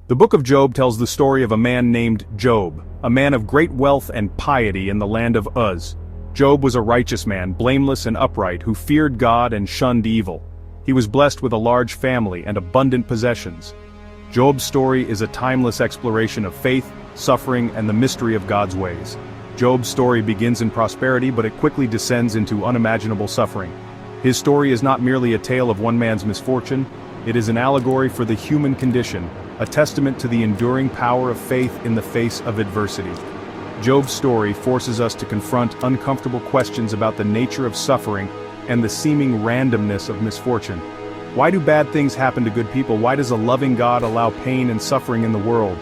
The book of Job tells the story of a man named Job, a man of great wealth and piety in the land of Uz. Job was a righteous man, blameless and upright, who feared God and shunned evil. He was blessed with a large family and abundant possessions. Job's story is a timeless exploration of faith, suffering, and the mystery of God's ways. Job's story begins in prosperity, but it quickly descends into unimaginable suffering. His story is not merely a tale of one man's misfortune, it is an allegory for the human condition, a testament to the enduring power of faith in the face of adversity. Job's story forces us to confront uncomfortable questions about the nature of suffering and the seeming randomness of misfortune. Why do bad things happen to good people? Why does a loving God allow pain and suffering in the world?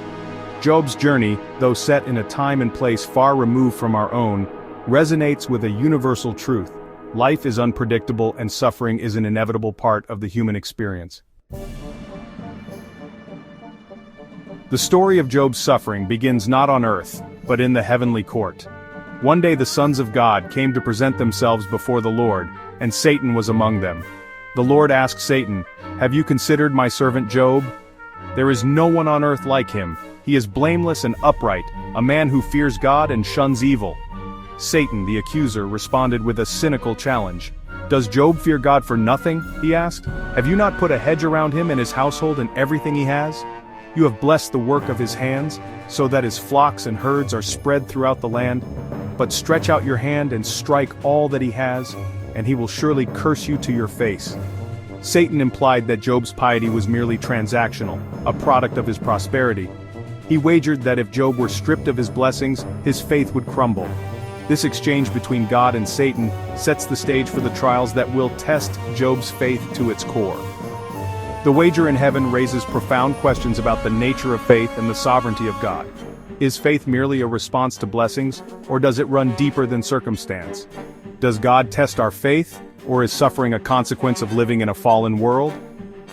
Job's journey, though set in a time and place far removed from our own, resonates with a universal truth. Life is unpredictable and suffering is an inevitable part of the human experience. The story of Job's suffering begins not on earth, but in the heavenly court. One day the sons of God came to present themselves before the Lord, and Satan was among them. The Lord asked Satan, "Have you considered my servant Job? There is no one on earth like him. He is blameless and upright, a man who fears God and shuns evil." Satan, the accuser, responded with a cynical challenge. "Does Job fear God for nothing?" he asked. "Have you not put a hedge around him and his household and everything he has? You have blessed the work of his hands, so that his flocks and herds are spread throughout the land. But stretch out your hand and strike all that he has, and he will surely curse you to your face." Satan implied that Job's piety was merely transactional, a product of his prosperity. He wagered that if Job were stripped of his blessings, his faith would crumble. This exchange between God and Satan sets the stage for the trials that will test Job's faith to its core. The wager in heaven raises profound questions about the nature of faith and the sovereignty of God. Is faith merely a response to blessings, or does it run deeper than circumstance? Does God test our faith, or is suffering a consequence of living in a fallen world?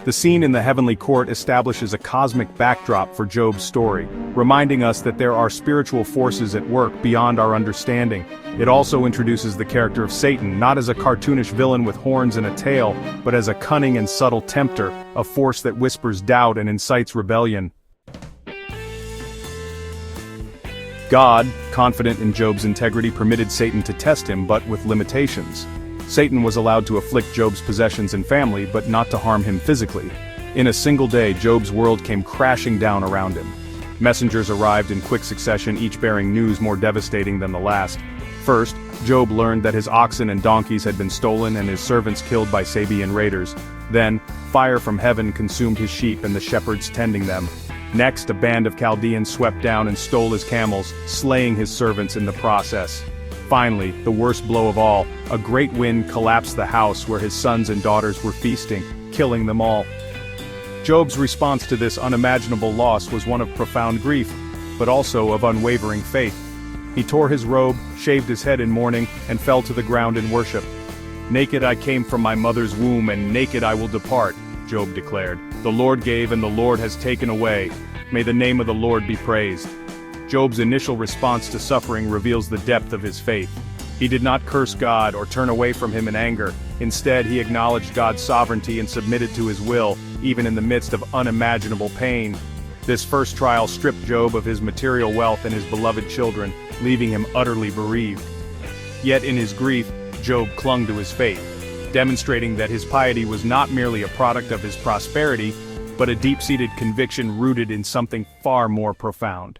The scene in the heavenly court establishes a cosmic backdrop for Job's story, reminding us that there are spiritual forces at work beyond our understanding. It also introduces the character of Satan, not as a cartoonish villain with horns and a tail, but as a cunning and subtle tempter, a force that whispers doubt and incites rebellion. God, confident in Job's integrity, permitted Satan to test him, but with limitations. Satan was allowed to afflict Job's possessions and family, but not to harm him physically. In a single day, Job's world came crashing down around him. Messengers arrived in quick succession, each bearing news more devastating than the last. First, Job learned that his oxen and donkeys had been stolen and his servants killed by Sabean raiders. Then, fire from heaven consumed his sheep and the shepherds tending them. Next, a band of Chaldeans swept down and stole his camels, slaying his servants in the process. Finally, the worst blow of all, a great wind collapsed the house where his sons and daughters were feasting, killing them all. Job's response to this unimaginable loss was one of profound grief, but also of unwavering faith. He tore his robe, shaved his head in mourning, and fell to the ground in worship. "Naked I came from my mother's womb, and naked I will depart," Job declared. "The Lord gave and the Lord has taken away. May the name of the Lord be praised." Job's initial response to suffering reveals the depth of his faith. He did not curse God or turn away from him in anger. Instead, he acknowledged God's sovereignty and submitted to his will, even in the midst of unimaginable pain. This first trial stripped Job of his material wealth and his beloved children, leaving him utterly bereaved. Yet in his grief, Job clung to his faith, demonstrating that his piety was not merely a product of his prosperity, but a deep-seated conviction rooted in something far more profound.